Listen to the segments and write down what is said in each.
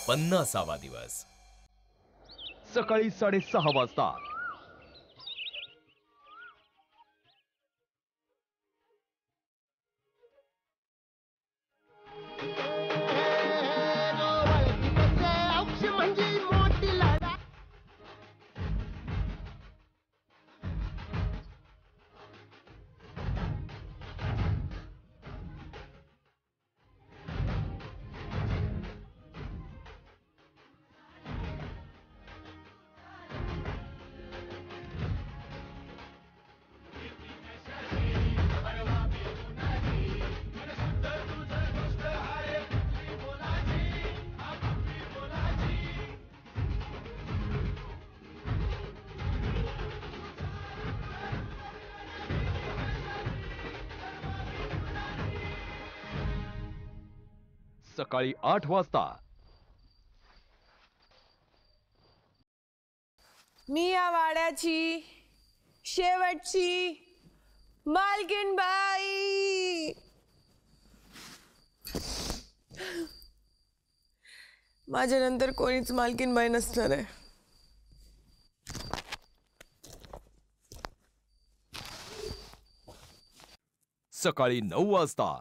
50वा दिवस. सकाळी 6:30 वाजता. सकाळी 8 वाजता. मी या वाड्याची शेवटची मालकीण बाई. माझ्या नंतर कोणीच मालकीण बाई नसणार आहे. सकाळी 9 वाजता.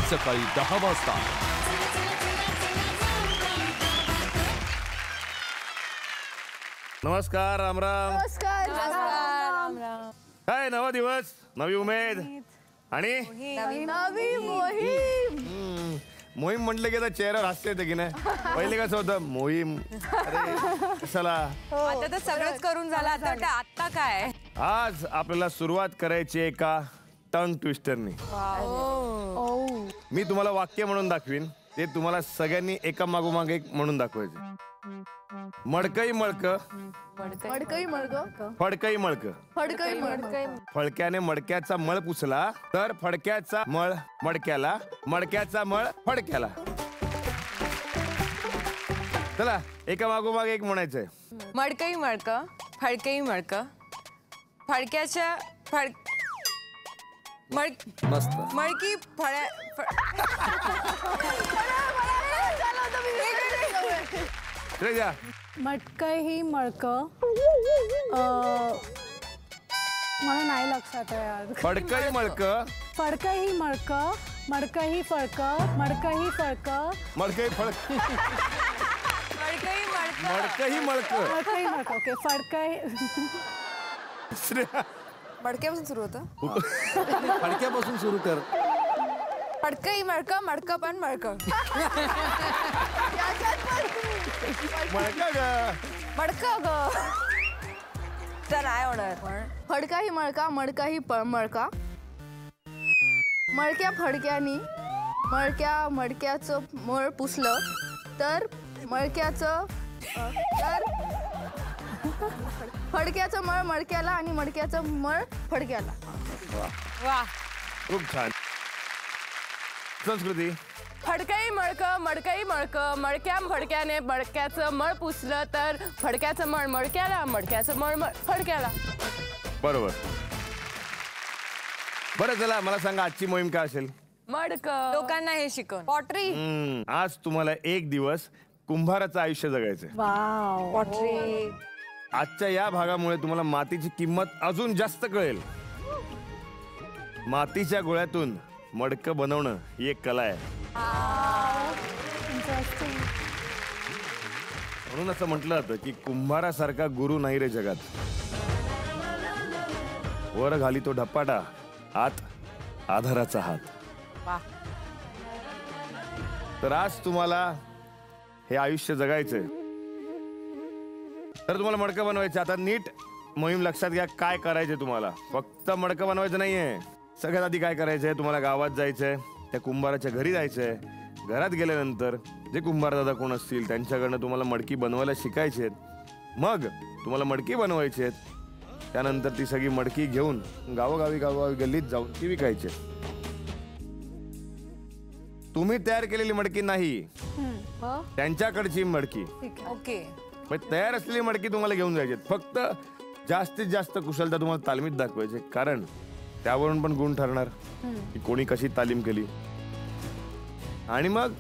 सकाळी 10 वाजता. नमस्कार. रामराम. नमस्कार. काय नवा दिवस, नवी उमेद आणि नवी मोहीम. मोहीम म्हटलं की आता चेहऱ्यावर हास्य येतं की नाही. पहिले कसं होतं मोहीम, अरे कशाला. आता तर सगळंच करून झालं. आता काय आज आपल्याला सुरुवात करायची एका टंग ट्विस्टरनी. मी तुम्हाला वाक्य म्हणून दाखवीन, ते तुम्हाला सगळ्यांनी एका मागोमाग एक म्हणून दाखवायचे. मडकई मळक, मडकई मडक, फडकई मळक. फडकई मडकई. फडक्याने मडक्याचा मळ पुसला तर फडक्याचा मळ मडक्याला, मडक्याचा मळ फडक्याला. चला एका मागोमाग एक म्हणायचंय. मडकई मडक, फडकई मडक, फडक्याच्या मस्त. मडकी श्रेया. मटकं ही मडकं मला नाही लक्षात आहे यार. फडकई मळक, फडकं ही मडकं, मडकं ही फडकं, मडकं ही फडकं, मडकई फडक, मडकई मडक, मडक ही मळक. मडकं ही मडकं. ओके. फडकं ही श्रेया. मडक्यापासून सुरू होतं. फडक्यापासून सुरू कर. फडकई मडक, मडक पण मडक. मळका ग. मडक ग. तर नाही होणार. फडका ही मळका, मडका ही मळका. मळक्या फडक्यानी मडक्याचं मळ पुसलं तर मळक्याचं फडक्याचं मळ मडक्याला आणि मडक्याचं मळ फडक्याला. वा. खूप छान. संस्कृती. फडकई मळक, मडकई मळक, मडक्या फडक्याने मडक्याचं मळ पुसलं तर फडक्याचं मळ मडक्याला, मडक्याचं मळ फडक्याला. बरोबर. बरं चला मला सांगा आजची मोहीम काय असेल. मडक. लोकांना हे शिकवण. पॉटरी. आज तुम्हाला एक दिवस कुंभाराचं आयुष्य जगायचंय. वाव. पॉटरी. आजच्या या भागामुळे तुम्हाला मातीची किंमत अजून जास्त कळेल. मातीच्या गोळ्यातून मडकं बनवणं ही एक कला आहे. इंटरेस्टिंग. म्हणून असं म्हटलं जातं की कुंभारासारखा गुरु नाही रे जगात. वर घाली तो ढपाटा, आत आधाराचा हात. तर आज तुम्हाला हे आयुष्य जगायचंय तर तुम्हाला मडकं बनवायचं. आता नीट मोहीम लक्षात घ्या. काय करायचंय तुम्हाला. फक्त मडकं बनवायचं नाहीये. सगळ्यात आधी काय करायचंय, तुम्हाला गावात जायचंय, त्या कुंभाराच्या घरी जायचंय. घरात गेल्यानंतर जे कुंभार दादा कोण असतील त्यांच्याकडनं तुम्हाला मडकी बनवायला शिकायचे. मग तुम्हाला मडकी बनवायची आहेत. त्यानंतर ती सगळी मडकी घेऊन गावोगावी गल्लीत जाऊन ती विकायची. तुम्ही तयार केलेली मडकी नाही, त्यांच्याकडची मडकी. ओके. म्हणजे तयार असलेली मडकी तुम्हाला घेऊन जायची. फक्त जास्तीत जास्त कुशलता तुम्हाला तालमीत दाखवायची, कारण त्यावरून पण गुण ठरणार की कोणी कशी तालीम केली. आणि मग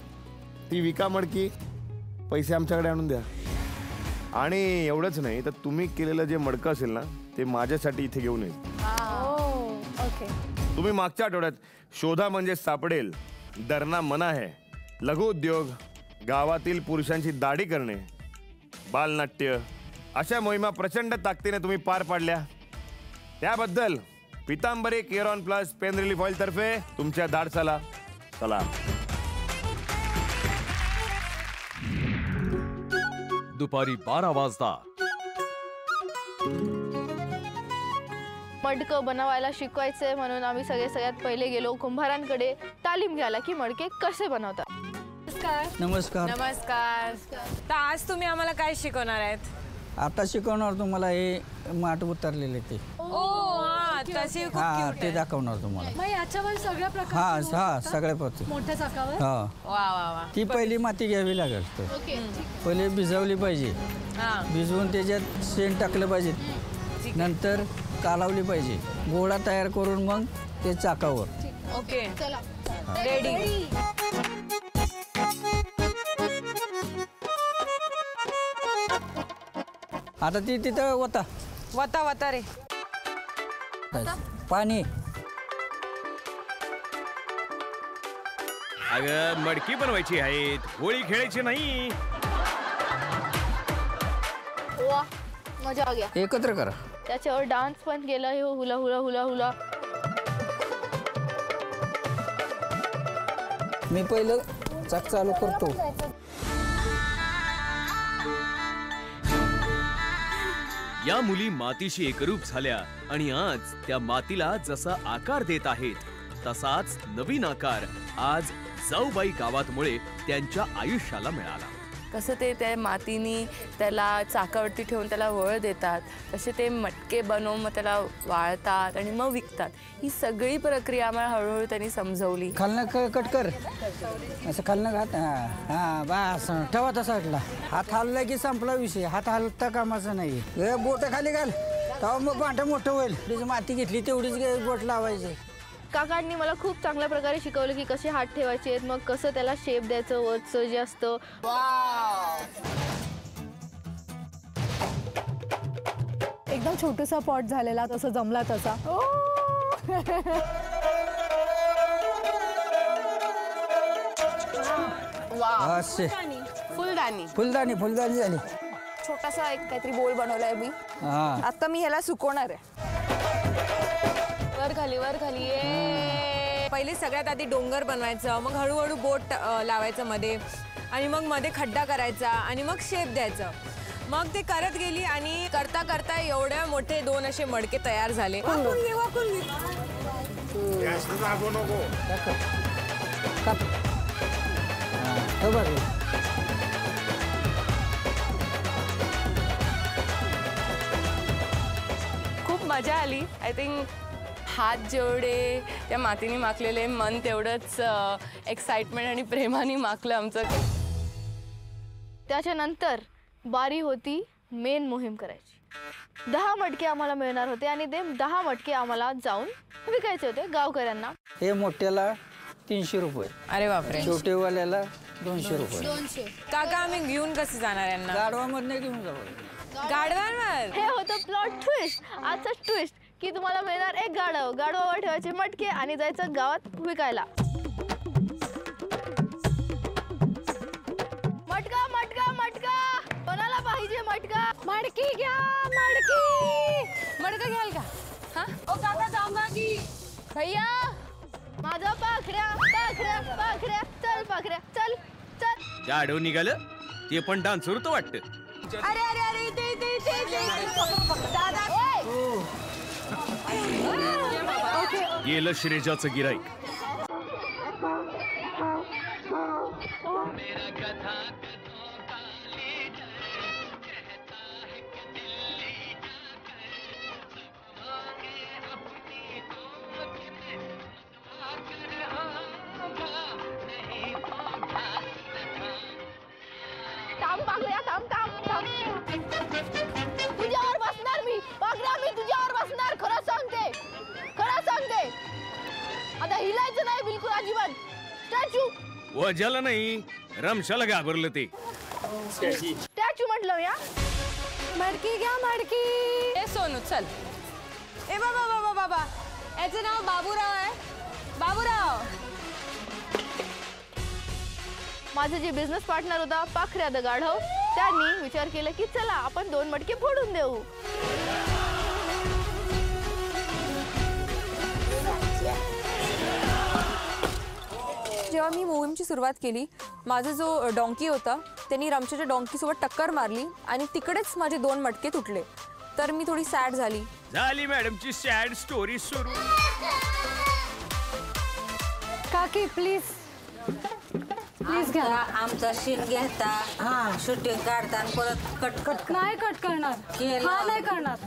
ती विका मडकी, पैसे आमच्याकडे आणून द्या. आणि एवढंच नाही तर तुम्ही केलेलं जे मडकं असेल ना ते माझ्यासाठी इथे घेऊन येईल. ओके. तुम्ही मागच्या आठवड्यात शोधा म्हणजे सापडेल, डरना मना है, लघु उद्योग, गावातील पुरुषांची दाढी करणे, बालनाट्य अशा मोहिमा प्रचंड ताकदीने तुम्ही पार पाडल्या. त्याबद्दल Pitambari Kieron plus pain relief oil तर्फे तुमच्या धाडसाला सलाम. दुपारी 12 वाजता. मडकं बनवायला शिकवायचंय म्हणून आम्ही सगळ्यात पहिले गेलो कुंभारांकडे तालीम घ्यायला की मडके कसे बनवतात. नमस्कार. नमस्कार. तर आज तुम्ही आम्हाला काय शिकवणार आहेत? आता शिकवणार तुम्हाला हे माठ उतरलेले ते. तशी खूप हा cute ते आहे. दाखवणार तुम्हाला. मग याच्यावर सगळ्या हा प्रकार हा सगळ्या पद्धती. मोठ्या चाकावर. हा वा वा वा. ती पहिली माती घ्यावी लागेल. तर पहिले भिजवली पाहिजे. हा. भिजवून त्याच्यात शेण टाकलं पाहिजे. नंतर कालवली पाहिजे. गोळा तयार करून मग ते चाकावर. ओके. रेडी. आता ती तिथं होता वता रे. पाणी. अगं मडकी बनवायची आहेत, होळी खेळायची नाही. वा मजा आ गया. एकत्र करा. त्याच्यावर डान्स पण केला. हे हुला हुला हुला हुला. मी पहिलं चाक चालू करतो. या मुली मातीशी एकरूप झाल्या आणि आज त्या मातीला जसा आकार देत आहेत तसाच नवीन आकार आज जाऊबाई गावातमुळे त्यांच्या आयुष्याला मिळाला. कसं ते त्या मातीनी त्याला चाकावरती ठेवून त्याला वळ देतात, तसे ते मटके बनवून मग त्याला वाळतात आणि मग विकतात. ही सगळी प्रक्रिया आम्हाला हळूहळू त्यांनी समजवली. खालनं कट कर. असं खालनं घात. हा हा बस ठेवा तसा हटला. हात हलला की संपला विषय. हात हलता कामाचा नाही. बोट खाली घाल तेव्हा मग भांडं मोठं होईल. थोडीशी माती घेतली तेवढीच बोट लावायची. काकांनी मला खूप चांगल्या प्रकारे शिकवलं की कसे हात ठेवायचे आहेत, मग कसं त्याला शेप द्यायचं. वरचं जे असतं एकदम छोटूसा पॉट झालेला, तसं जमला तसा. असे फुलदाणी. फुलदाणी झाली. छोटासा एक काहीतरी बोल बनवलाय मी. हा आता मी ह्याला सुकवणार आहे. वर खाली ये. पहिले सगळ्यात आधी डोंगर बनवायचं, मग हळूहळू बोट लावायचं मध्ये, आणि मग मध्ये खड्डा करायचा आणि मग शेप द्यायचं. मग ते करत गेली आणि करता करता एवढ्या मोठे 2 असे मडके तयार झाले. खूप मजा आली. आय थिंक हात जेवढे त्या मातीने माखलेले, मन तेवढंच एक्साइटमेंट आणि प्रेमाने माखलं आमचं. त्याच्यानंतर बारी होती मेन मोहीम करायची. 10 मटके आम्हाला मिळणार होते आणि ते 10 मटके आम्हाला जाऊन विकायचे होते गावकऱ्यांना. हे मोठ्याला 300 रुपये. अरे बापरे. छोटेवाल्याला 200 रुपये. काका आम्ही घेऊन कसं जाणार यांना? गाडवामधनं घेऊन जाऊ. गाडवांवर. हे होतं प्लॉट ट्विस्ट. आजचा ट्विस्ट की तुम्हाला मिळणार एक गाढव. गाढवावर ठेवायचे मटके आणि जायचं गावात विकायला. मटका मटका मटका. कोणाला पाहिजे मटका? मडकी घ्या, मडकी. मडकं घ्याल का? हा. ओ काका थांबा की. भैया माझा पाखऱ्या पाखऱ्या पाखऱ्या. चल पाखऱ्या चल चल. गाडव निघालं ते पण डान्सर होतं वाटतं. अरे अरे अरे इथे इथे इथे इथे. दादा गेलं श्रेजाचं गिराईक. वजाला नाही रमशाला घाबरलं ते. स्टॅच्यू म्हटलं या. मडकी घ्या मडकी. ए सोनू चल. ए बाबा बाबा बाबा याचं नाव बाबूराव आहे. बाबूराव. माझा जे बिझनेस पार्टनर होता पाखऱ्या द गाढव, त्यांनी विचार केला की चला आपण 2 मटके फोडून देऊ. जेव्हा मी मोहीमची सुरुवात केली, माझा जो डॉंकी होता त्यांनी रमशाच्या डॉंकीसोबत टक्कर मारली आणि तिकडेच माझे 2 मटके तुटले. तर मी थोडी सॅड झाली. मॅडमची सॅड स्टोरी सुरू. काकी प्लीज प्लीज घ्या. आमचा सीन घेता शूटिंग काढता आणि परत कट नाही कट करणार. केलं. हा नाही करणार.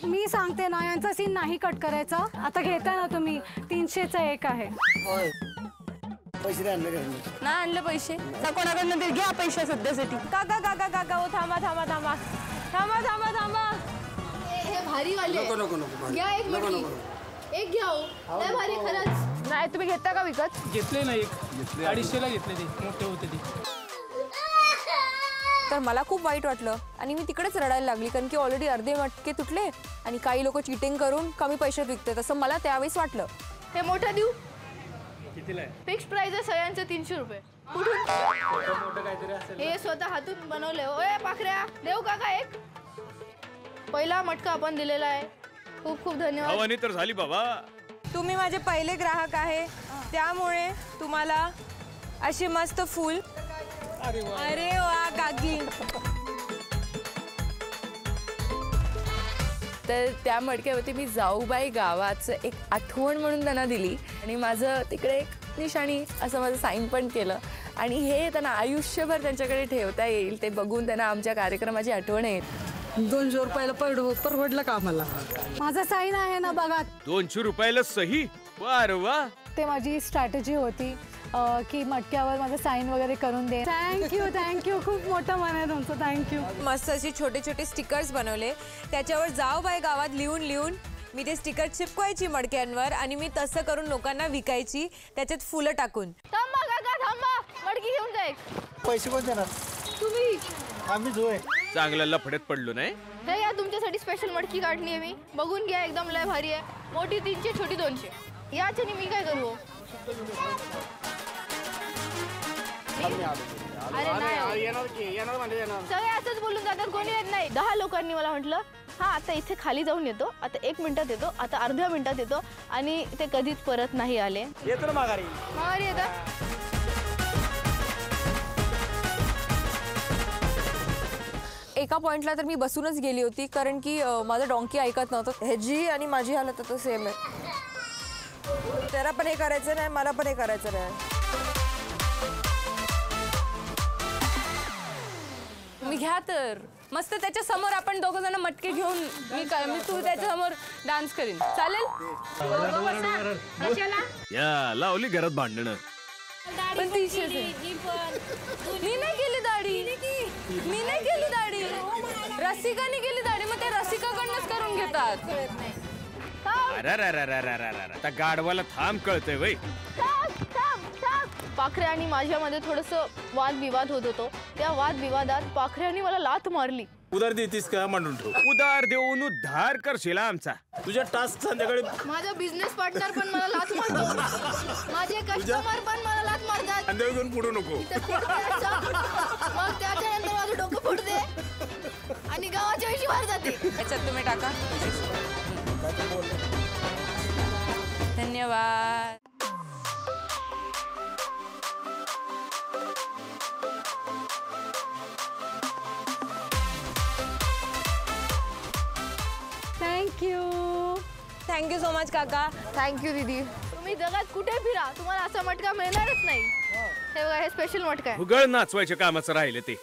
मी सांगते ना, यांचा सीन नाही कट करायचा. आता घेता ना तुम्ही, 300चा 1 आहे. होय. ना आणलं पैसे कोणाकडनं ते घ्या पैसे सध्यासाठी. काका काका काका ओ थांबा थांबा थांबा थांबा थांबा थांबा. हे भारी वाले. घ्या एक मटकी. एक घ्या हो. लय भारी खरंच. नाही तुम्ही घेता का विकत? घेतले ना, 250ला घेतले ते, मोठे होते ते. तर मला खूप वाईट वाटलं आणि मी तिकडेच रडायला लागली, कारण की ऑलरेडी अर्धे मटके तुटले आणि काही लोक चीटिंग करून कमी पैशात विकतात असं मला त्यावेळेस वाटलं. हे मोठं देऊ. कितीला आहे? फिक्स्ड प्राइस आहे सगळ्यांचं 300 रुपये. कुठून? मोठं काहीतरी असेल. हे स्वतः हातून बनवले. ओए पाखऱ्या देऊ काका एक. पहिला मटका आपण दिलेला आहे. खूप खूप धन्यवाद. हवानी तर झाली बाबा. तुम्ही माझे पहिले ग्राहक आहे, त्यामुळे तुम्हाला अशी मस्त फूल. अरे वा काकी. तर त्या मडक्यावरती मी जाऊबाई गावाचं एक आठवण म्हणून त्यांना दिली आणि माझं तिकडे एक निशाणी असं माझं साईन पण केलं आणि हे त्यांना आयुष्यभर त्यांच्याकडे ठेवता येईल. ते बघून त्यांना आमच्या कार्यक्रमाची आठवण येईल. 200 रुपयाला परवडलं का आम्हाला? माझा साईन आहे ना बघा. 200 रुपयाला सही. वार वा. ते माझी स्ट्रॅटेजी होती की मटक्यावर माझं साईन वगैरे करून दे. थँक्यू. खूप मोठं मन आहे तुमचं. थँक्यू. मस्त असे छोटे छोटे स्टिकर्स बनवले. त्याच्यावर जाऊबाई गावात लिहून मी ते स्टिकर चिपकवायची मडक्यांवर आणि मी तसं करून लोकांना विकायची, त्याच्यात फुलं टाकून. थांबा काका थांबा. मडकी घेऊन जा एक. पैसे कोण देणार? तुम्ही. आम्हीच होय. चांगल्या लफड्यात पडलो नाही. हे या तुमच्यासाठी स्पेशल मटकी काढली आहे मी. बघून घ्या, एकदम लय भारी आहे. मोठी 300, छोटी 200. याच्याने मी काय करू? अरे नाही सगळे असंच बोलून जातात, कोणी येत नाही. 10 लोकांनी मला म्हटलं हा आता इथे खाली जाऊन येतो, आता 1 मिनिटात येतो, आता अर्ध्या मिनिटात येतो आणि ते कधीच परत नाही आले. येतो ना माघारी. माघारी येतात. एका पॉइंटला तर मी बसूनच गेली होती, कारण की माझं डॉंकी ऐकत नव्हतं. ह्याची आणि माझी हालत आता सेम आहे. त्याला पण हे करायचं नाही, मला पण हे करायचं नाही. मी घ्या तर मस्त त्याच्या समोर आपण 2 जण मटके घेऊन मी तू त्याच्या समोर डान्स करीन. चालेल? या लावली घरात भांडणं. पण मी नाही केली दाढी. मी नाही केली दाढी. रसिकाने केली दाढी, मग ते रसिकाकडनंच करून घेतात. आता गाडवाला थांब कळतंय वय. पाखरे आणि माझ्यामध्ये थोडंसं वादविवाद होत होतो. त्या वादविवादात पाखऱ्याने मला लाथ मारली. उधार देतीस का मांडून ठेव. उधार देऊन उद्धार करशील आमचा. तुझ्या टास्क संध्याकाळी. माझा बिझनेस पार्टनर पण मला लाथ मारतो. माझे कस्टमर पण मला लाथ मारतात. अंधेर घेऊन पुढू नको. मग त्याच्यानंतर माझं डोकं फुटते आणि गावाच्या वेळी बाहेर जाते. त्याच्यात तुम्ही टाका. धन्यवाद. थँक्यू सो मच काका. थँक्यू दीदी. तुम्ही जगात कुठे फिरा तुम्हाला असा मटका मिळणारच नाही. हे बघा, हे स्पेशल मटका आहे. भुगळ नाचवायच्या कामाचं राहिलं ते.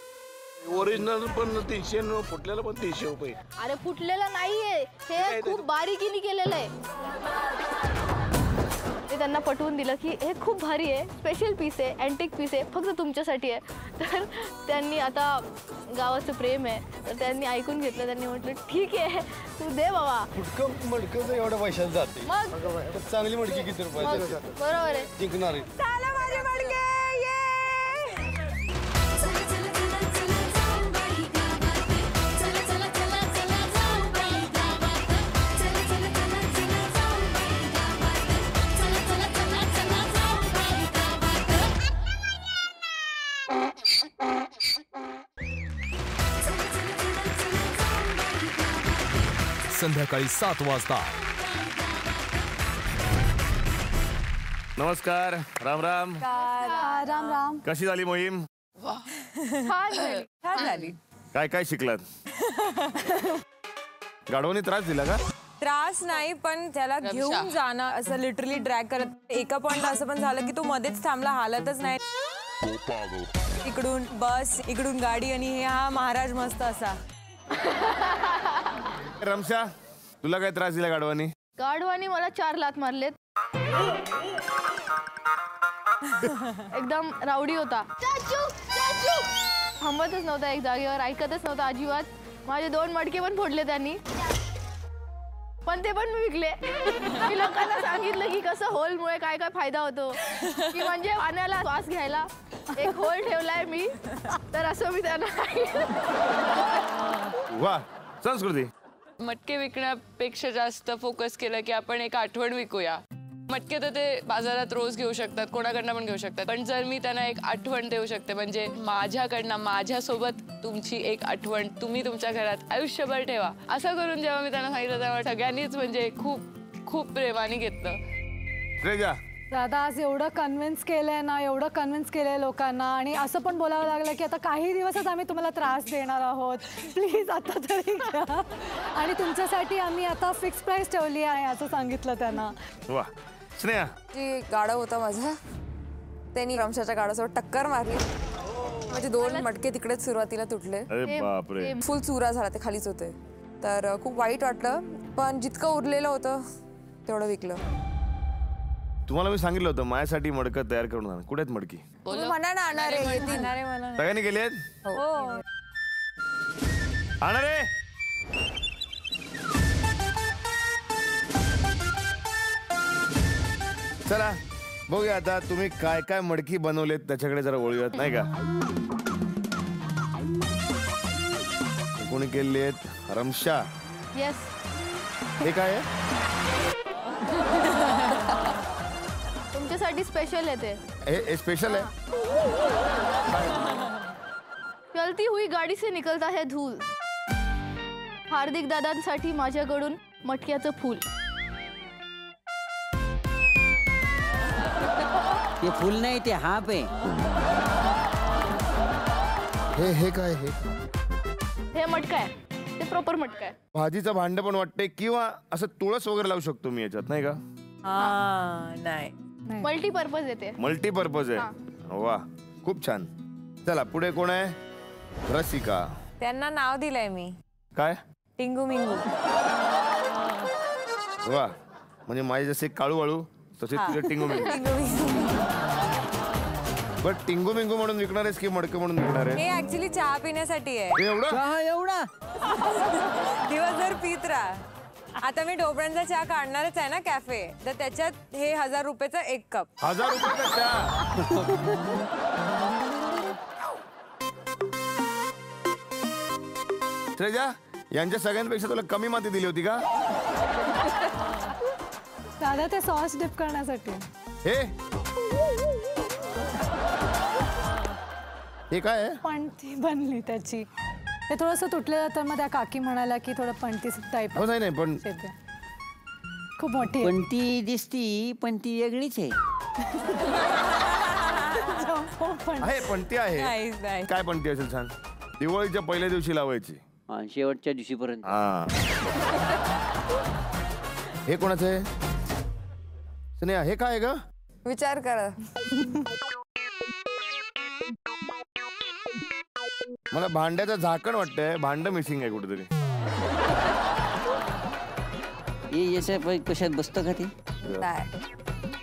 ओरिजिनल पण 300, फुटलेला पण 300 रुपये. अरे फुटलेलं नाहीये, हे खूप बारीकीने केलेलं आहे. ते त्यांना पटवून दिलं की हे खूप भारी आहे, स्पेशल पीस आहे, अँटिक पीस आहे, फक्त तुमच्यासाठी आहे. तर त्यांनी आता गावाचं प्रेम आहे तर त्यांनी ऐकून घेतलं. त्यांनी म्हटलं ठीक आहे तू दे बाबा. फुटकं मडकं एवढ्या पैशात जाते. मग चांगली मडकी किती रुपयाची? बरोबर आहे. जिंकणार आहे. चला माझ्या संध्याकाळी 7 वाजता. नमस्कार. राम राम. राम राम. कशी झाली मोहीम? छान झाली. काय काय शिकलात? गाढवानी त्रास दिला का? त्रास नाही, पण त्याला घेऊन जाणं असं लिटरली ड्रॅग करत एका पॉइंट असं पण झालं की तो मध्येच थांबला, हालतच नाही. इकडून बस, इकडून गाडी, आणि हे हा महाराज मस्त असा. रमशा, तुला काय त्रास दिला गाढवानी? गाढवानी मला 4 लाथ मारलेत. एकदम रावडी होता. थांबतच नव्हता एक जागेवर, ऐकतच नव्हता अजिबात. माझे 2 मडके पण फोडले त्यांनी, पण ते पण मी विकले. मी लोकांना सांगितलं की कसं होलमुळे काय काय फायदा होतो, की म्हणजे पाण्याला श्वास घ्यायला एक होल ठेवलाय मी, तर असं मी त्यांना. वा, संस्कृती. मटके विकण्यापेक्षा जास्त फोकस केलं की आपण एक आठवण विकूया. मटके तर ते बाजारात रोज घेऊ शकतात, कोणाकडनं पण घेऊ शकतात, पण जर मी त्यांना एक आठवण देऊ शकते, म्हणजे माझ्याकडनं माझ्यासोबत तुमची एक आठवण तुम्ही तुमच्या घरात आयुष्यभर ठेवा, असं करून जेव्हा मी त्यांना सांगितलं तेव्हा सगळ्यांनीच म्हणजे खूप खूप प्रेमाने घेतलं. दादा आज एवढं कन्व्हिन्स केलंय ना, एवढं कन्व्हिन्स केलंय लोकांना, आणि असं पण बोलावं लागलं की आता काही दिवसच आम्ही तुम्हाला त्रास देणार आहोत, प्लीज आता तरी घ्या, आणि तुमच्यासाठी आम्ही आता फिक्स प्राइस ठेवली आहे असं सांगितलं त्यांना. वा. स्नेहा, जी गाडा होता माझा, त्यांनी रमशाच्या गाडासोबत टक्कर मारली. म्हणजे 2 मटके तिकडेच सुरुवातीला तुटले. अरे बापरे. फुल चुरा झाला, ते खालीच होते. तर खूप वाईट वाटलं, पण जितकं उरलेलं होतं तेवढं विकलं. तुम्हाला मी सांगितलं होतं माझ्यासाठी मडकं तयार करून आणा. कुठे आहेत मडकी? म्हणा ना, आणणार आहे, येतील. सगळ्यांनी गेले आहेत? हो. आणा रे. चला बघूया आता तुम्ही काय काय मडकी बनवलेत, त्याच्याकडे जरा वळूयात, नाही का? कोणी केले आहेत? रमशा. येस. हे काय आहे? तुमच्यासाठी स्पेशल आहे ते. हे स्पेशल आहे? चलती हुई गाडी से निकलता है धूल. हार्दिक दादांसाठी माझ्याकडून मटक्याचं फूल. ते फुल नाही, ते हाप आहे. हे काय? हे मटका आहे, ते प्रॉपर मटका आहे. भाजीचं भांड पण वाटते, किंवा असं तुळस वगैरे लावू शकतो मी याच्यात, नाही का? नाही, मल्टीपर्पज येते. मल्टीपर्पज आहे. वा, खूप छान. चला पुढे कोण आहे? रसिका. त्यांना नाव दिलंय मी. काय? टिंगू मिंगू. वा, म्हणजे माझे जसे काळू वाळू तसे तुझे टिंगू मिंगू. बट टिंगू मिंगू म्हणून विकणार आहेस की मडकं म्हणून विकणार आहे? हे ऍक्च्युली चहा पिण्यासाठी आहे. एवढा दिवसभर पीत राहा. आता मी ढोबळ्यांचा चहा काढणारच आहे ना कॅफे, तर त्याच्यात हे 1000 रुपयाचा 1 कप. 1000 रुपयाचा चहा? श्रेया, यांच्या सगळ्यांपेक्षा तुला कमी माती दिली होती का? दादा ते सॉस डिप करण्यासाठी. हे काय आहे? पणती बनली त्याची. ते थोडंसं तुटलेलं, तर मग त्या काकी म्हणाल्या की थोडं पणती टाईप. हो, नाही पण खूप मोठी पण ती दिसती, पण ती वेगळीच आहे. पणती आहे. काय पणती असेल सांग? दिवाळीच्या पहिल्या दिवशी लावायची, शेवटच्या दिवशीपर्यंत. हे कोणाचं आहे? स्नेहा, हे काय आहे ग? विचार करा. मला भांड्याचं झाकण वाटतंय, भांड मिसिंग आहे कुठेतरी. कशात बसतं का ते?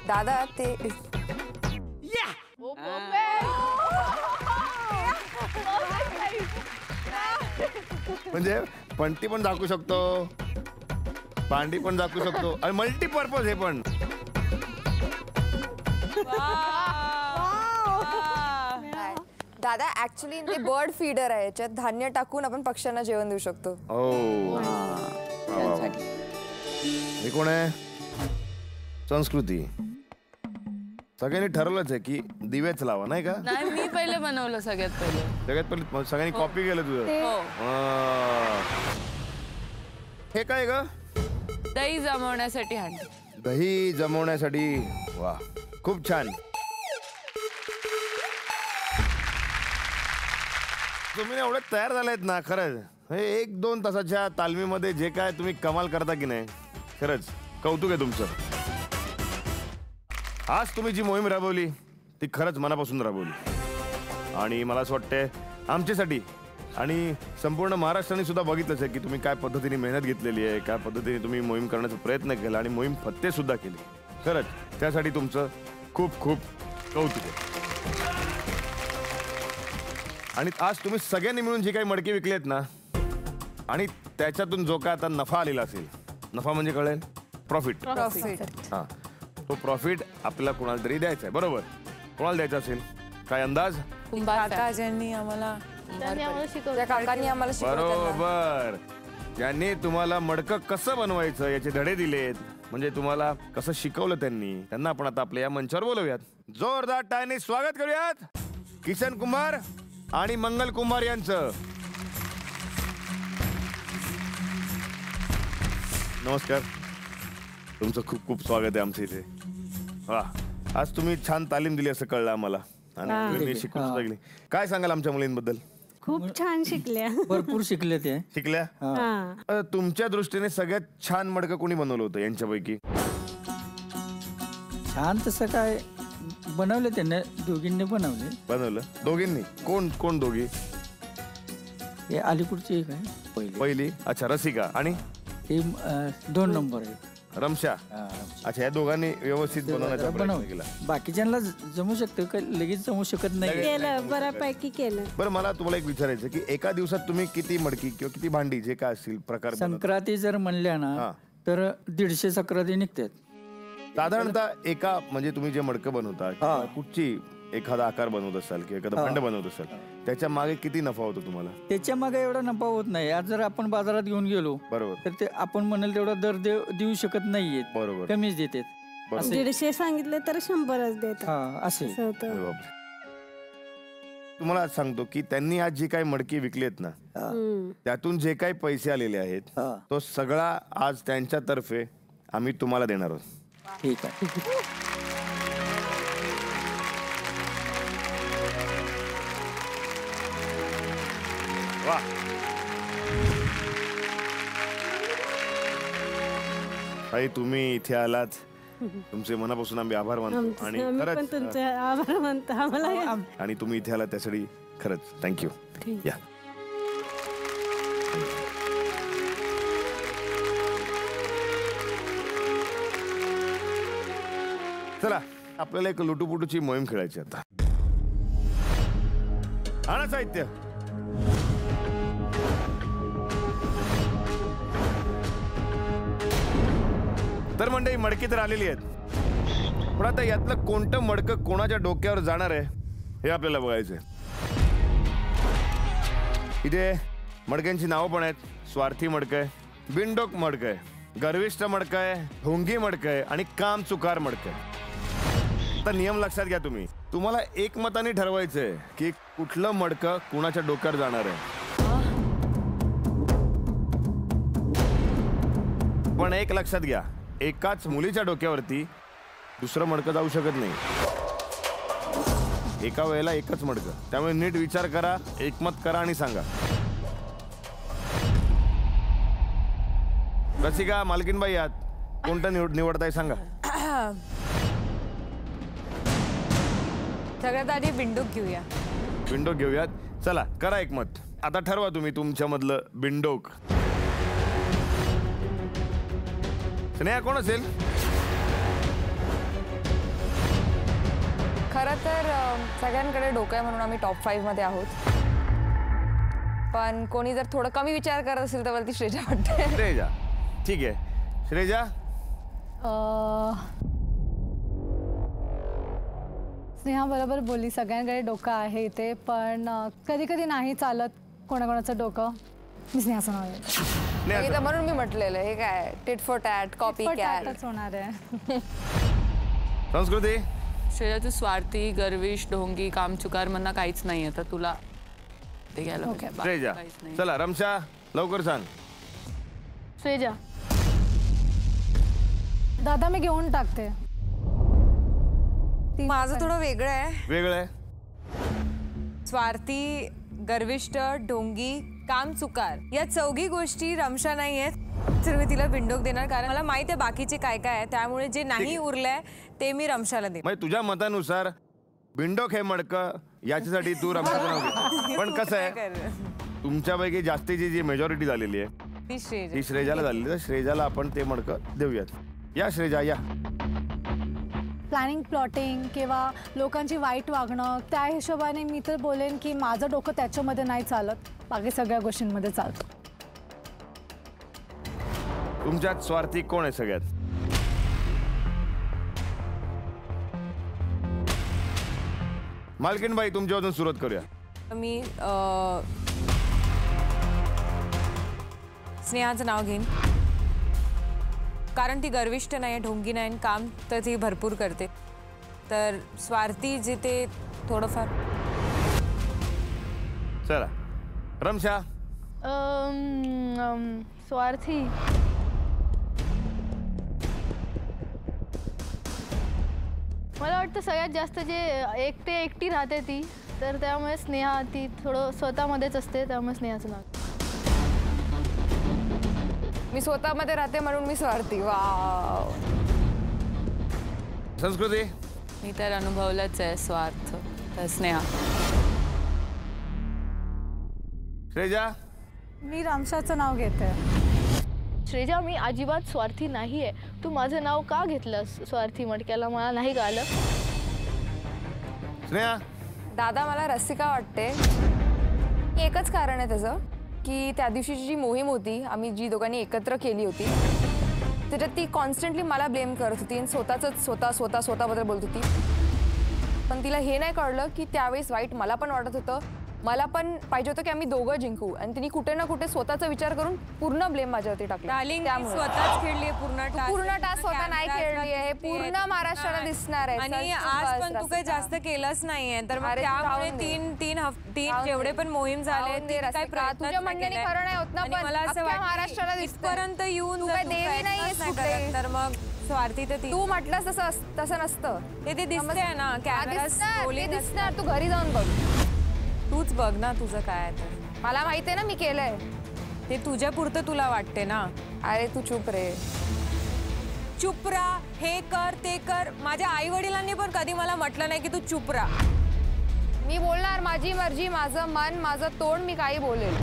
दादा ते म्हणजे पणती पण झाकू शकतो, भांडी पण झाकू शकतो, आणि मल्टीपर्पज हे पण. दादा ऍक्च्युली ते बर्ड फीडर आहे, याच्यात धान्य टाकून आपण पक्ष्यांना जेवण देऊ शकतो. हे कोण आहे? संस्कृती. सगळ्यांनी ठरवलंच आहे की दिवेच लावा, नाही का? नाही, मी पहिले बनवलं सगळ्यात पहिले. सगळ्यांनी कॉपी केलं तुझं. हे काय ग? दही जमवण्यासाठी हंडी. दही जमवण्यासाठी. वा, खूप छान. तुम्ही एवढे तयार झालेत ना, खरंच हे 1-2 तासाच्या तालमीमध्ये जे काय तुम्ही कमाल करता की नाही, खरंच कौतुक आहे तुमचं. आज तुम्ही जी मोहीम राबवली ती खरंच मनापासून राबवली आणि मला असं वाटतंय आमच्यासाठी आणि संपूर्ण महाराष्ट्राने सुद्धा बघितलंच आहे की तुम्ही काय पद्धतीने मेहनत घेतलेली आहे, काय पद्धतीने तुम्ही मोहीम करण्याचा प्रयत्न केला आणि मोहीम फत्ते सुद्धा केली. खरंच त्यासाठी तुमचं खूप खूप कौतुक आहे. आणि आज तुम्ही सगळ्यांनी मिळून जी काही मडकी विकली आहेत ना आणि त्याच्यातून जो काय आता नफा आलेला असेल, नफा म्हणजे कळेल प्रॉफिट. हा, तो प्रॉफिट आपल्याला कोणाला तरी द्यायचा आहे, बरोबर? कोणाला द्यायचा असेल, काय अंदाज? काकाजींनी आम्हाला काकांनी आम्हाला बरोबर. ज्यांनी तुम्हाला मडकं कसं बनवायचं याचे धडे दिलेत, म्हणजे तुम्हाला कसं शिकवलं त्यांना आपण आता आपल्या या मंचावर बोलवूयात. जोरदार टाळ्यांनी स्वागत करूयात किशन कुमार आणि मंगल कुमार यांचं. नमस्कार, तुमचं खूप खूप स्वागत आहे आमच्या इथे. वा, आज तुम्ही छान तालीम दिली असं कळलं आम्हाला आणि मुलींनी शिकून सुद्धा गेली. काय सांगाल आमच्या मुलींबद्दल? खूप छान शिकल्या. भरपूर शिकले ते. शिकल्या? तुमच्या दृष्टीने सगळ्यात छान मडकं कोणी बनवलं होतं यांच्यापैकी? छान तसं काय बनवलं त्याने, दोघींनी बनवलं. दोघींनी? कोण कोण दोघी? हे अलीकडची एक आहे पहिली. अच्छा, रसिका. आणि हे 2 नंबर आहे रमशा. अच्छा, या दोघांनी व्यवस्थित बनवण्याचा प्रयत्न केला. बाकीच्यांना जमू शकतं, लगेच जमू शकत नाही. केलं, बऱ्यापैकी केलं. बरं, मला तुम्हाला एक विचारायचं की एका दिवसात तुम्ही किती मडकी किंवा किती भांडी जे काय असतील प्रकार संक्रांती जर म्हणल्या ना तर 150 संक्रांती निघतात साधारणतः. एका म्हणजे तुम्ही जे मडकं बनवता, कुठची एखादा आकार बनवत असाल किंवा एखादा भांड बनवत असाल, त्याच्या मागे किती नफा होतो तुम्हाला? त्याच्या मागे एवढा नफा होत नाही. आज जर आपण बाजारात घेऊन गेलो, बरोबर, तर ते आपण म्हणाल तेवढा दर देऊ शकत नाहीये, बरोबर, कमीच देतात. 150 सांगितले तर 100च देतात. असे तुम्हाला सांगतो की त्यांनी आज जी काही मडकी विकलीत ना, त्यातून जे काही पैसे आलेले आहेत तो सगळा आज त्यांच्यातर्फे आम्ही तुम्हाला देणार आहोत. ठीक आहे. वा, ताई तुम्ही इथे आलात, तुमचे मनापासून आम्ही आभार मानतो. आणि खरंच तुमचे आभार मानतो आम्हाला. आणि तुम्ही इथे आलात त्यासाठी खरंच थँक्यू. या, चला आपल्याला एक लुटूपुटूची मोहीम खेळायची आता. आणा साहित्य. तर मंडळी, मडकी तर आलेली आहेत, पण आता यातलं कोणतं मडकं कोणाच्या डोक्यावर जाणार आहे हे आपल्याला बघायचंय. इथे मडक्यांची नावं पण आहेत. स्वार्थी मडकं आहे, बिनडोक मडकं आहे, गर्विष्ठ मडकं आहे, ढोंगी मडकं आहे आणि काम चुकार मडकं आहे. आता नियम लक्षात घ्या तुम्ही. तुम्हाला एकमताने ठरवायचंय की कुठलं मडकं कुणाच्या डोक्यावर जाणार आहे. पण एक लक्षात घ्या, एकाच मुलीच्या डोक्यावरती दुसरं मडकं जाऊ शकत नाही. एका वेळेला एकच मडकं. त्यामुळे नीट विचार करा, एकमत करा आणि सांगा. रसिका, मालकीनबाई, आहात, कोणतं निवडताय सांगा. सगळ्यात आधी बिंडूक घेऊया. बिंडोक घेऊयात. चला करा एकमत. आता ठरवा तुम्ही तुमच्या मधलं बिंडोक. स्नेहा कोण असेल? खरं तर सगळ्यांकडे डोकं आहे म्हणून आम्ही टॉप 5 मध्ये आहोत. पण कोणी जर थोडं कमी विचार करत असेल तर मला ती श्रेजा वाटते. श्रेजा, ठीक आहे. श्रेजा, स्नेहा बरोबर बोलली, सगळ्यांकडे डोकं आहे इथे, पण कधी कधी नाही चालत कोणाकोणाचं डोकं. मी स्नेहाचं नाव आहे, म्हणून मी म्हटलेलं हे काय tit for tat, copy cat होणार आहे. संस्कृती. श्रेया, तू स्वार्थी, गर्विष्ठ, ढोंगी, कामचुकार म्हणणं काहीच नाहीये, तर तुला ते घ्यायला श्रेजा. चला रमशा, लवकर सांग. श्रेजा. दादा मी घेऊन टाकते. माझं थोडं वेगळं आहे. वेगळं आहे. स्वार्थी, गर्विष्ठ, ढोंगी, काम चुकार या चौघी गोष्टी रमशा नाही आहेत. तर मी तिला विंडोक देणार कारण मला माहिती आहे बाकीचे काय काय आहे. त्यामुळे जे नाही उरलंय ते मी रमशाला देईन. म्हणजे तुझ्या मतानुसार बिंडोक हे मडकं याच्यासाठी तू रमशाचं नाव घे. पण कसं आहे, तुमच्यापैकी जास्तीची जी मेजॉरिटी झालेली आहे ती श्रेजा. ती श्रेजाला झालेली आहे. श्रेजाला आपण ते मडकं देऊयात. या श्रेजा या. प्लॅनिंग प्लॉटिंग किंवा लोकांची वाईट वागणं त्या हिशोबाने मी तर बोलेन की माझं डोकं त्याच्यामध्ये नाही चालत, बाकी सगळ्या गोष्टींमध्ये चालतं. तुमच्यात स्वार्थी कोण आहे सगळ्यात? मालकीनबाई तुमच्यापासून सुरुवात करूया. मी स्नेहाचं नाव घेईन कारण ती गर्विष्ठ नाही, ढोंगी नाही आणि काम तर ती भरपूर करते. तर स्वार्थी जिथे थोडंफार. चला रमशा. स्वार्थी मला वाटतं सगळ्यात जास्त जे एकटी राहते ती, तर त्यामुळे स्नेहा ती थोडं स्वतःमध्येच असते, त्यामुळे स्नेहाचं नाव. मी स्वतःमध्ये राहते म्हणून मी स्वार्थी. वाव. संस्कृती. मी तर अनुभवलंच आहे स्वार्थ, तर स्नेहा. श्रेजा. मी रमशाचं नाव घेते. श्रेजा मी अजिबात स्वार्थी नाही आहे. तू माझं नाव का घेतलंस स्वार्थी मडक्याला, मला नाही कळलं. स्नेहा. दादा मला रसिका वाटते. एकच कारण आहे त्याचं की त्या दिवशीची जी मोहीम होती आम्ही जी दोघांनी एकत्र केली होती त्याच्यात ती कॉन्स्टंटली मला ब्लेम करत होती आणि स्वतःबद्दल बोलत होती. पण तिला हे नाही कळलं की त्यावेळेस वाईट मला पण वाटत होतं, मला पण पाहिजे होतं की आम्ही दोघं जिंकू आणि तिने कुठे ना कुठे स्वतःचा विचार करून पूर्ण ब्लेम माझ्यावरती टाकला. स्वतःच खेळली पूर्ण टास्क स्वतः नाही खेळली आहे, पूर्ण महाराष्ट्राला दिसणार आहे आणि आज पण तू काही जास्त केलंच नाहीये. तर मग त्यामुळे तीन जेवढे पण मोहीम झाले ते तुझ्या म्हणण्याने खरं नाही होत ना, पण मला असं महाराष्ट्राला दिसपर्यंत येऊन देवी नाही तर मग स्वार्थी तर तू म्हटलंस तसं नसतं. ते दिसतंय ना दिसणार. तू घरी जाऊन बघ, तूच बघ ना तुझं काय. तर मला माहिती आहे ना मी केलंय ते तुझ्या पुरतं तुला वाटते ना. अरे तू चुप रे, चुप राहा, हे कर ते कर. माझ्या आई वडिलांनी पण कधी मला म्हटलं नाही की तू चुप राहा. मी बोलणार माझी मर्जी, माझं मन, माझं तोंड, मी काही बोलेल.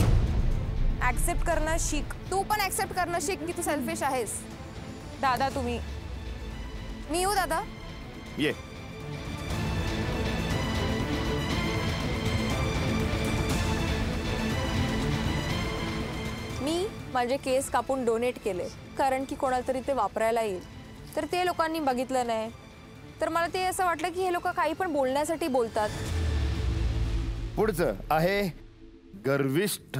ऍक्सेप्ट करणं शिक. तू पण ऍक्सेप्ट करणं शिक की तू सेल्फिश आहेस. दादा तुम्ही. मी येऊ दादा. ये. मी माझे केस कापून डोनेट केले कारण की कोणाला तरी ते वापरायला येईल. तर ते लोकांनी बघितलं नाही तर मला ते असं वाटलं की हे लोक काही पण बोलण्यासाठी बोलतात. पुढचं आहे गर्विष्ठ.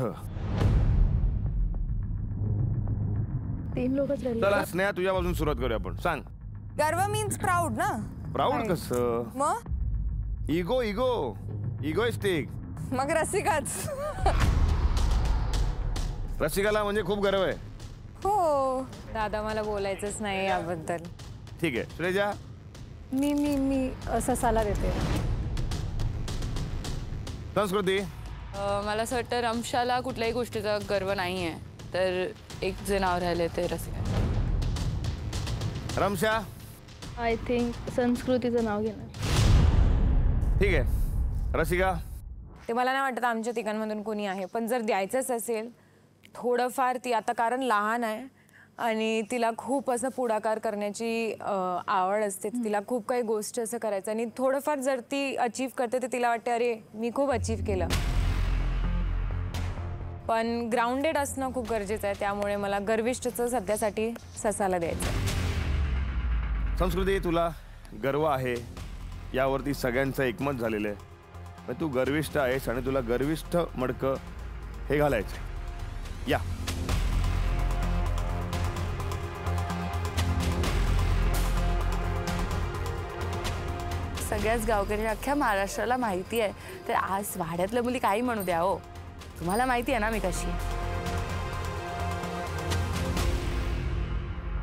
तीन लोकच राहिले. चला स्नेहा तुझ्यापासून सुरुवात करूया आपण. सांग. गर्व मीन्स प्राऊड ना. प्राऊड कसं? मग इगोइस्टिक. मग रसिकाच. रसिकाला म्हणजे खूप गर्व आहे. हो दादा मला बोलायचंच नाही याबद्दल. ठीक आहे श्रेजा. मी ससाला देते. संस्कृती. मला असं वाटतं रमशाला कुठल्याही गोष्टीचा गर्व नाही आहे, तर एक जे नाव राहिले ते रसिका. रमशा. आय थिंक संस्कृतीचं नाव घेणार. ठीक आहे रसिका. ते मला नाही वाटत आमच्या तिघांमधून कोणी आहे, पण जर द्यायचंच असेल थोडंफार ती आता कारण लहान आहे आणि तिला खूप असं पुढाकार करण्याची आवड असते. तिला खूप काही गोष्टी असं करायचं आणि थोडंफार जर ती अचीव करते तर तिला वाटते अरे मी खूप अचीव केलं. पण ग्राउंडेड असणं खूप गरजेचं आहे, त्यामुळे मला गर्विष्ठचं सध्यासाठी ससाला द्यायचं. संस्कृती तुला गर्व आहे यावरती सगळ्यांचं एकमत झालेलं आहे. तू गर्विष्ठ आहेस आणि तुला गर्विष्ठ मडकं हे घालायचं. या. सगळ्याच गावकरी अख्ख्या महाराष्ट्राला माहिती आहे, तर आज वाड्यातल्या मुली काही म्हणू द्या हो, तुम्हाला माहिती आहे ना मी कशी.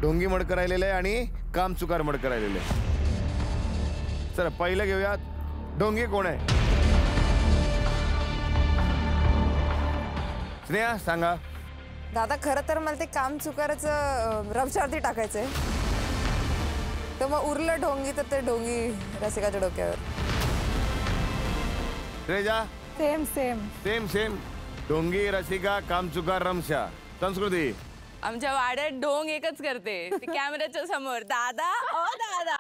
ढोंगी मडकं राहिलेलं आहे आणि काम चुकार मडकं राहिलेलं आहे. चला पहिलं घेऊयात. ढोंगी कोण आहे? स्नेहा सांगा. दादा खरं तर मला ते काम चुकाराचं रमशावरती टाकायचंय, तर मग उरलं ढोंगी तर ते ढोंगी रसिकाच्या डोक्यावर. Shreja. Same same same same. ढोंगी, रसिका, कामचुकार, रमशा. संस्कृती. आमच्या वाड्यात ढोंग एकच करते, ती कॅमेऱ्याच्या समोर, दादा ओ दादा.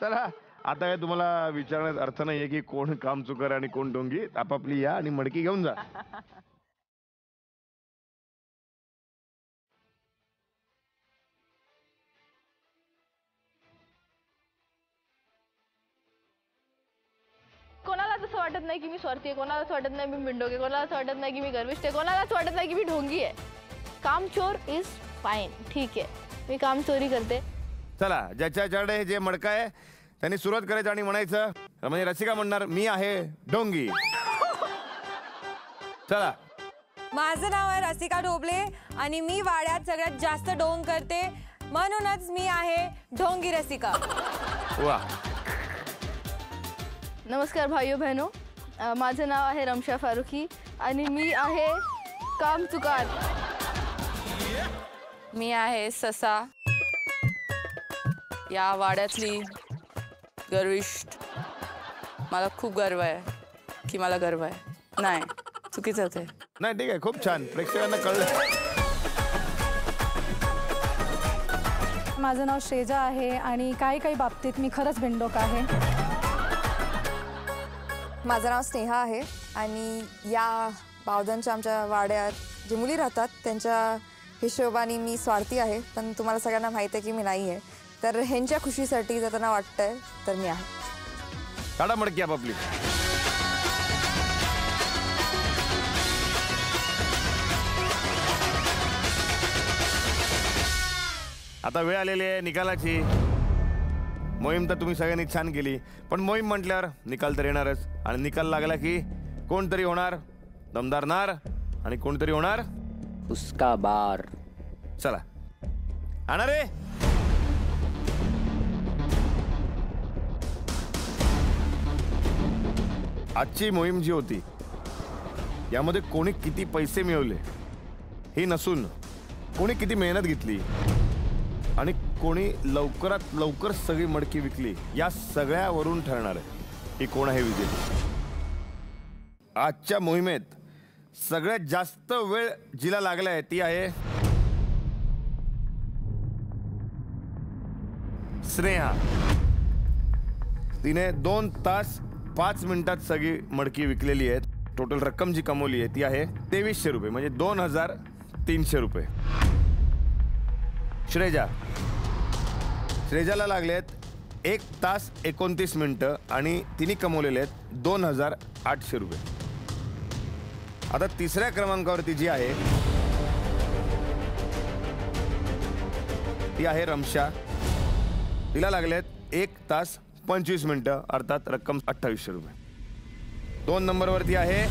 चला आता हे तुम्हाला विचारण्यात अर्थ नाहीये की कोण कामचुकार आणि कोण ढोंगी. आपापली या आणि मडकी घेऊन जा. कोणालाच असं वाटत नाही की मी स्वार्थी आहे, कोणालाच वाटत नाही मी बिंडोक, कोणालाच वाटत नाही की मी गर्विष्ठ आहे, कोणालाच वाटत नाही की मी ढोंगी आहे. कामचोर इज फाईन, ठीक आहे, मी काम चोरी करते. चला ज्याच्याकडे जे मडका आहे त्यांनी सुरुवात करायचं आणि म्हणायचं. म्हणजे रसिका म्हणणार मी आहे ढोंगी. चला. माझं नाव आहे रसिका ढोबळे आणि मी वाड्यात सगळ्यात जास्त ढोंग करते, म्हणूनच मी आहे ढोंगी रसिका. वा. नमस्कार भाइयों बहनों, माझं नाव आहे रमशा फारुकी आणि मी आहे कामचुकार. मी आहे ससा, या वाड्यातली गर्विष्ठ. मला खूप गर्व आहे की मला गर्व आहे. नाही, चुकीचं होते. नाही ठीक आहे, खूप छान. प्रेक्षकांना कळलं. माझं नाव श्रेजा आहे आणि काही बाबतीत मी खरंच बिंडोक आहे. माझं नाव स्नेहा आहे आणि या बावधनच्या आमच्या वाड्यात जे मुली राहतात त्यांच्या हिशोबाने मी स्वार्थी आहे, पण तुम्हाला सगळ्यांना माहीत आहे की मी नाही आहे. तर ह्यांच्या खुशीसाठी जर त्यांना वाटतंय तर मी आहे. काढा मडकी आपापली. आता वेळ आलेली आहे निकालाची. मोहीम तर तुम्ही सगळ्यांनी छान केली, पण मोहीम म्हटल्यावर निकाल तर येणारच. आणि निकाल लागला की कोणतरी होणार दमदार नार आणि कोणतरी होणार उसका बार. चला आणा रे. आजची मोहीम जी होती यामध्ये कोणी किती पैसे मिळवले हे नसून कोणी किती मेहनत घेतली आणि कोणी लवकरात लवकर सगळी मडकी विकली या सगळ्यावरून ठरणार आहे की कोण आहे विजेते. आजच्या मोहिमेत सगळ्यात जास्त वेळ जिला लागलाय ती आहे स्नेहा. तिने 2 तास 5 मिनिटात सगळी मडकी विकलेली आहे. टोटल रक्कम जी कमवली आहे ती आहे 2300 रुपये, म्हणजे 2300 रुपये. श्रेजाला लागलेत 1 तास 29 मिनिटं आणि तिने कमवलेले आहेत 2800 रुपये. आता तिसऱ्या क्रमांकावरती जी आहे ती आहे रमशा. तिला लागलेत 1 तास 25 मिनिटं, अर्थात रक्कम 2800 रुपये. 2 नंबरवरती आहे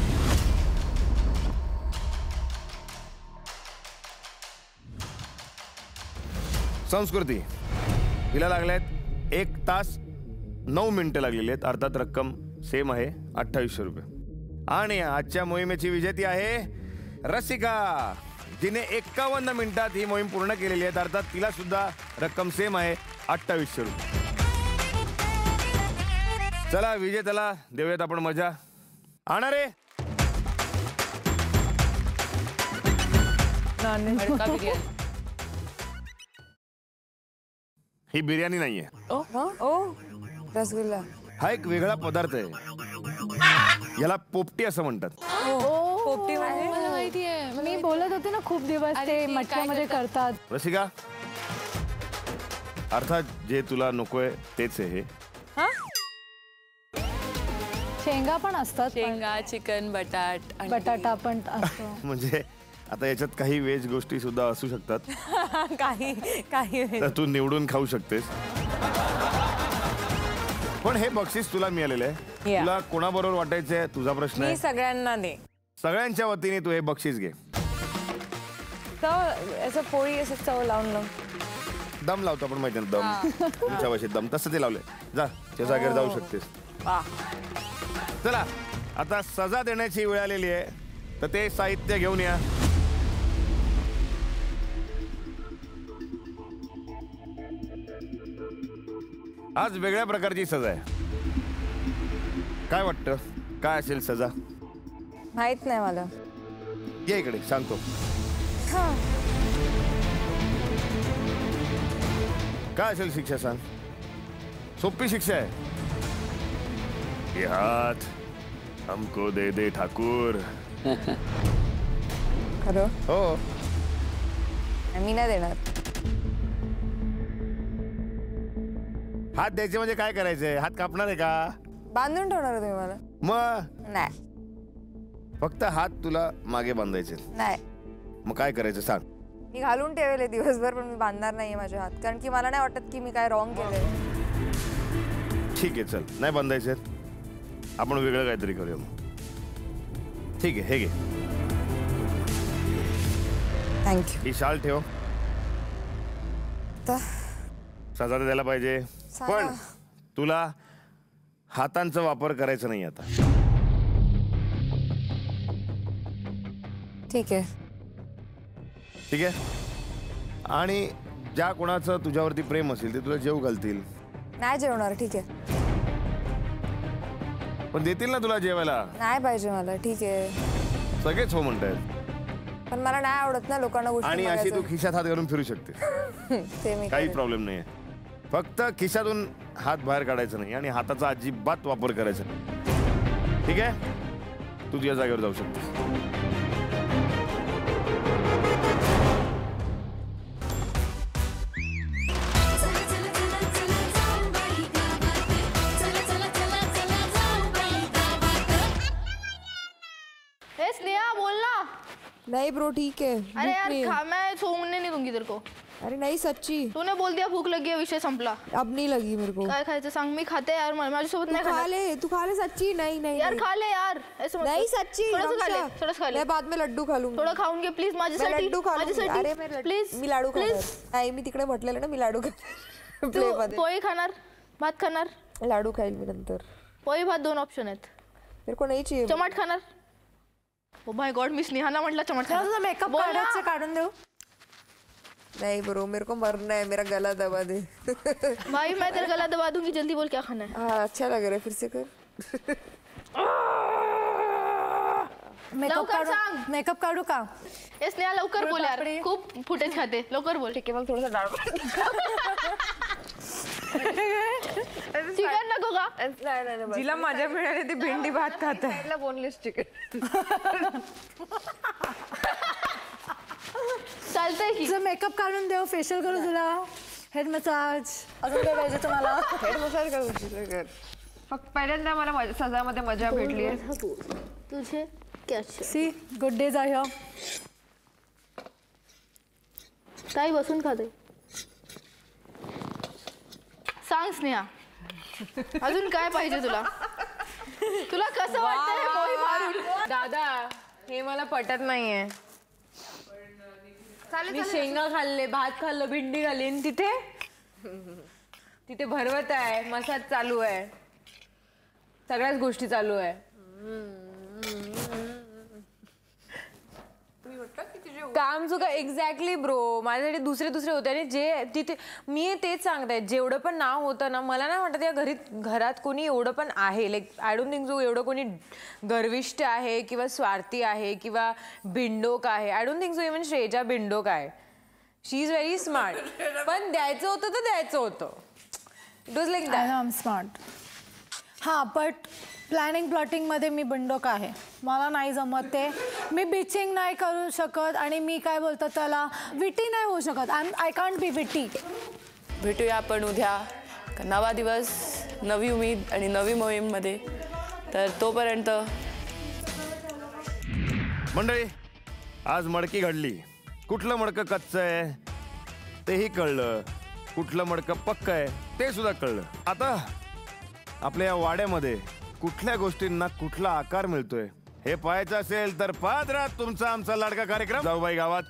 संस्कृती. तिला लागलेत 1 तास 9 मिनिटं लागलेली आहेत, अर्थात रक्कम सेम आहे 2800 रुपये. आणि आजच्या मोहिमेची विजेती आहे रसिका, जिने 51 मिनिटात ही मोहीम पूर्ण केलेली आहे, अर्थात तिला सुद्धा रक्कम सेम आहे 2800 रुपये. चला विजेत्याला देऊयात आपण मजा. आणा रे. ही बिर्याणी नाहीये, रसगुल्ला. हा एक वेगळा पदार्थ आहे. याला पोपटी असं म्हणतात. पोपटी म्हणजे मला माहिती आहे, मी बोलत होते ना खूप दिवस ते मटक्यामध्ये करतात. रसिका, अर्थात जे तुला नकोय तेच आहे हे. शेंगा पण असतात, शेंगा, चिकन, बटाटा पण असतो. म्हणजे आता याच्यात काही व्हेज गोष्टी सुद्धा असू शकतात. काही तर तू निवडून खाऊ शकतेस. पण हे बक्षीस तुला मिळालेलं आहे. तुला कोणाबरोबर वाटायचंय तुझा प्रश्न आहे. मी सगळ्यांना दे. सगळ्यांच्या वतीने तू हे बक्षीस घे. असं पोळी असं चव लावून लावून दम लावतो आपण माहिती ना, दम तुमच्या भाषेत दम, तसं ते लावलंय. जा त्या जागेवर जाऊ शकतेस. चला आता सजा देण्याची वेळ आलेली आहे, तर ते साहित्य घेऊन या. आज वेगळ्या प्रकारची सजा आहे. काय वाटतं, काय असेल सजा? माहित नाही मला. ये इकडे सांगतो. काय असेल शिक्षा सांग. सोपी शिक्षा आहे. ये हाथ हमको दे दे ठाकूर. खरं? हो. मी नाही देणार. हात द्यायचे म्हणजे काय करायचंय? हात कापणार आहे का? बांधून ठेवणार तुम्ही मला? मग नाही. फक्त हात तुला मागे बांधायचे. नाही. मग काय करायचं सांग. मी घालून ठेवले दिवसभर, पण मी बांधणार नाहीये माझे हात, कारण की मला नाही वाटत की मी काय रॉंग केलंय. ठीक आहे चल, नाही बांधायचे आपण वेगळं काहीतरी करूया मग. ठीक आहे, हे घे. थँक्यू. ही शाल ठेव. सजा तर द्यायला पाहिजे, पण तुला हातांचा वापर करायचा नाही आता. ठीक आहे. ठीक आहे. आणि ज्या कोणाचं तुझ्यावरती प्रेम असेल ते तुला जेव घालतील. नाही जेवणार. ठीक आहे. पण देतील ना तुला जेवायला. नाही पाहिजे मला. ठीक आहे. सगळेच हो म्हणतायत. पण मला नाही आवडत ना लोकांना गोष्टी आणि अशी मागायचं. तू खिशात हात घालून फिरू शकते. ते मी काही प्रॉब्लेम नाहीये. फक्त खिशातून हात बाहेर काढायचा नाही आणि हाताचा अजिबात वापर करायचा नाही. ठीक आहे. तू तुझ्या जागेवर जाऊ शकतेस. हे स्नेहा बोल ना. नहीं ब्रो ठीक है. अरे यार मैं सोने नहीं दूंगी तेरे को. अरे नहीं सच्ची. तूने बोल दिया भूख लगी है, विषय संपला. अब नहीं लगी मेरे को. काय खायचं सांग. मी खाते यार, माझ्यासोबत नाही खा ले. तू खा ले सच्ची. नहीं नहीं यार खा ले यार. ऐसे मत नहीं सच्ची. थोडंसं खा ले, थोडंसं खा ले. मैं बाद में लड्डू खा लूंगी. थोडं खाऊन घे प्लीज माझ्यासाठी. लड्डू खा लूंगी. अरे मैं प्लीज. मी लाडू खाणार. नाही मी तिकडे म्हटलेलं ना मी लाडू खाणार. प्ले मध्ये पोळी खाणार, भात खाणार. लाडू खाईल मी नंतर. पोळी भात 2 ऑप्शन आहेत. मेरे को नहीं चाहिए. चमाट खाणार. ओ माय गॉड, मी स्नेहाला म्हटलं चमाट खाणार. तुझा मेकअप काढून देऊ. नहीं ब्रो मेरे को मरना है. मेरा गला दबा दे. भाई मैं तेरा गला दबा दूंगी. जल्दी बोल क्या खाना है. हाँ अच्छा लग रहा है. फिर से कर. मेकअप काढू का? ए स्नेहा लवकर बोल यार. खूप फुटेज खाते. लवकर बोल. ठीक है मग थोडंसं डाळ. चिकन नको का? नाही जिला मजा मिळाली ती भेंडी भात खात आहे. Boneless chicken. चालतंय की. तुझं मेकअप काढून देऊ. फेशियल करू तुला. Head massage. अजून काय पाहिजे तुम्हाला? हेड मसाज करू. फक्त पहिल्यांदा मला सजामध्ये मजा भेटली आहे. तुझे क्या सी गुड डेज आहे. ताई बसून खाते. सांग स्नेहा अजून काय पाहिजे तुला? तुला कसं वाटतंय पोळी मारून? दादा हे मला पटत नाहीये. मी शेंगा खाल्ले, भात खाल्लं, भेंडी खाल्ली आणि तिथे भरवत आहे, मसाज चालू आहे, सगळ्याच गोष्टी चालू आहे. काम चुका एक्झॅक्टली ब्रो. माझ्यासाठी दुसरे होते आणि जे तिथे मी तेच सांगताय जेवढं पण नाव होतं ना मला नाही वाटत या घरात कोणी एवढं पण आहे. Like I don't think so एवढं कोणी गर्विष्ठ आहे किंवा स्वार्थी आहे किंवा बिंडोक आहे. I don't think so even Shreja बिंडोक आहे. She is very smart. पण द्यायचं होतं तर द्यायचं होतं. It was like that. I am smart. हां बट प्लॅनिंग मध्ये मी बंडोक आहे. मला नाही जमत ते. मी बिचिंग नाही करू शकत आणि मी काय बोलतात त्याला विटी नाही होऊ शकत. आय कांट बी विटी. भेटूया आपण उद्या. नवा दिवस, नवी उमेद आणि नवी मोहीममध्ये. तर तोपर्यंत मंडळी आज मडकी घडली. कुठलं मडकं कच्चं आहे तेही कळलं, कुठलं मडकं पक्क आहे ते सुद्धा कळलं. आता आपल्या या वाड्यामध्ये कुठल्या गोष्टींना कुठला आकार मिळतोय हे पाहायचं असेल तर पाहत राहा तुमचा आमचा लाडका कार्यक्रम जाऊबाई गावात.